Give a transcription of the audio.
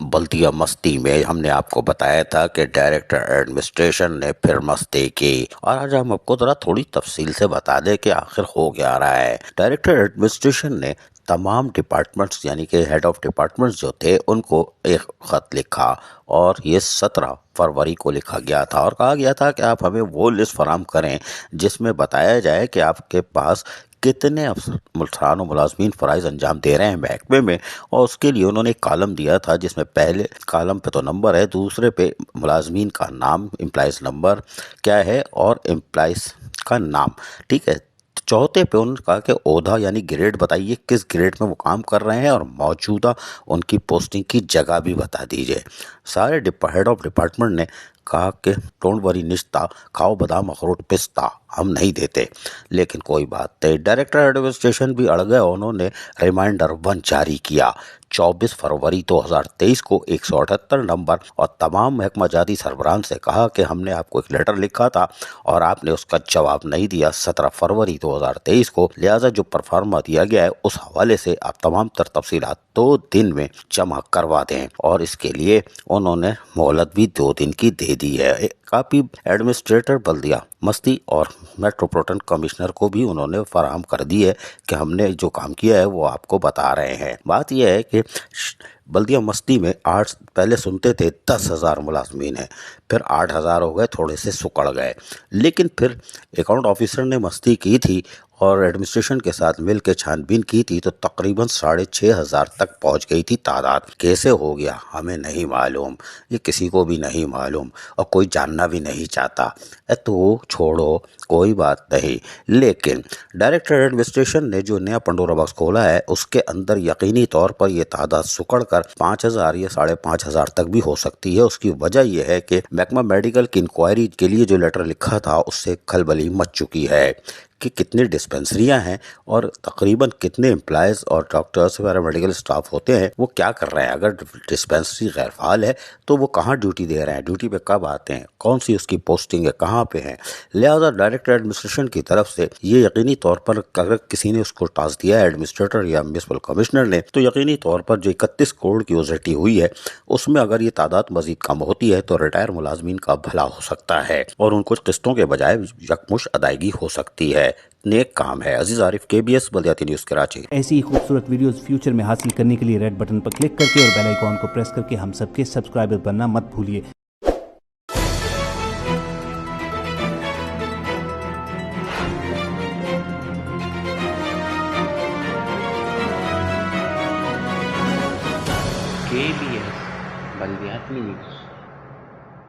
بلدیہ مستی میں ہم نے آپ کو بتایا تھا کہ ڈائریکٹر ایڈمنسٹریشن نے پھر مستی کی، اور آج ہم آپ کو ذرا تھوڑی تفصیل سے بتا دیں کہ آخر ہو کیا رہا ہے۔ ڈائریکٹر ایڈمنسٹریشن نے تمام ڈپارٹمنٹس یعنی کہ ہیڈ آف ڈپارٹمنٹس جو تھے ان کو ایک خط لکھا، اور یہ 17 فروری کو لکھا گیا تھا، اور کہا گیا تھا کہ آپ ہمیں وہ لسٹ فراہم کریں جس میں بتایا جائے کہ آپ کے پاس کتنے افسران و ملازمین فرائض انجام دے رہے ہیں محکمے میں، اور اس کے لیے انہوں نے ایک کالم دیا تھا جس میں پہلے کالم پہ تو نمبر ہے، دوسرے پہ ملازمین کا نام، امپلائز نمبر کیا ہے اور امپلائز کا نام، ٹھیک ہے۔ چوتھے پہ انہوں نے کہا کہ عہدہ یعنی گریڈ بتائیے، کس گریڈ میں وہ کام کر رہے ہیں، اور موجودہ ان کی پوسٹنگ کی جگہ بھی بتا دیجئے۔ سارے ہیڈ آف ڈپارٹمنٹ نے کہا کہ ڈونٹ وری نشتا، کھاؤ بادام اخروٹ پستہ، ہم نہیں دیتے، لیکن کوئی بات نہیں۔ ڈائریکٹر ایڈمنسٹریشن بھی اڑ گئے، انہوں نے ریمائنڈر 1 جاری کیا 24 فروری 2023 کو 178 نمبر، اور تمام محکمہ جاتی سربراہان سے کہا کہ ہم نے آپ کو ایک لیٹر لکھا تھا اور آپ نے اس کا جواب نہیں دیا 17 فروری 2023 کو، لہٰذا جو پرفارمہ دیا گیا ہے اس حوالے سے آپ تمام تر تفصیلات 2 دن میں جمع کروا دیں، اور اس کے لیے انہوں نے مہلت بھی 2 دن کی دے دی ہے۔ کاپی ایڈمنسٹریٹر بلدیہ مستی اور میٹروپولیٹن کمشنر کو بھی انہوں نے فراہم کر دی ہے کہ ہم نے جو کام کیا ہے وہ آپ کو بتا رہے ہیں۔ بات یہ ہے کہ بلدیہ مستی میں پہلے سنتے تھے 10,000 ملازمین ہیں، پھر 8,000 ہو گئے، تھوڑے سے سکڑ گئے، لیکن پھر اکاؤنٹ آفیسر نے مستی کی تھی اور ایڈمنسٹریشن کے ساتھ مل کے چھان بین کی تھی تو تقریباً 6,500 تک پہنچ گئی تھی تعداد۔ کیسے ہو گیا ہمیں نہیں معلوم، یہ کسی کو بھی نہیں معلوم، اور کوئی جاننا بھی نہیں چاہتا۔ تو چھوڑو، کوئی بات نہیں، لیکن ڈائریکٹر ایڈمنسٹریشن نے جو نیا پنڈورا باکس کھولا ہے اس کے اندر یقینی طور پر یہ تعداد سکڑ کر 5,000 یا 5,500 تک بھی ہو سکتی ہے۔ اس کی وجہ یہ ہے کہ محکمہ میڈیکل کی انکوائری کے لیے جو لیٹر لکھا تھا اس سے کھلبلی مچ چکی ہے کہ کتنی ڈسپنسریاں ہیں اور تقریباً کتنے امپلائز اور ڈاکٹرز پیرامیڈیکل اسٹاف ہوتے ہیں، وہ کیا کر رہے ہیں۔ اگر ڈسپنسری غیر فعال ہے تو وہ کہاں ڈیوٹی دے رہے ہیں، ڈیوٹی پہ کب آتے ہیں، کون سی اس کی پوسٹنگ ہے، کہاں پہ ہیں۔ لہٰذا ڈائریکٹر ایڈمنسٹریشن کی طرف سے یہ یقینی طور پر اگر کسی نے اس کو ٹاسک دیا ہے ایڈمنسٹریٹر یا میونسپل کمشنر نے، تو یقینی طور پر جو 31 کروڑ کی اوزیٹی ہوئی ہے اس میں اگر یہ تعداد مزید کم ہوتی ہے تو ریٹائر ملازمین کا بھلا ہو سکتا ہے اور ان کو قسطوں کے بجائے یکمشت ادائیگی ہو سکتی ہے۔ نیک کام ہے۔ عزیز عارف، KBS بلدیاتی نیوز کراچی۔ ایسی ہی خوبصورت ویڈیوز فیوچر میں حاصل کرنے کے لیے ریڈ بٹن پر کلک کر کے اور بیل آئیکن کو پریس کر کے ہم سب کے سبسکرائبر بننا مت بھولیے۔ KBS بلدیاتی نیوز۔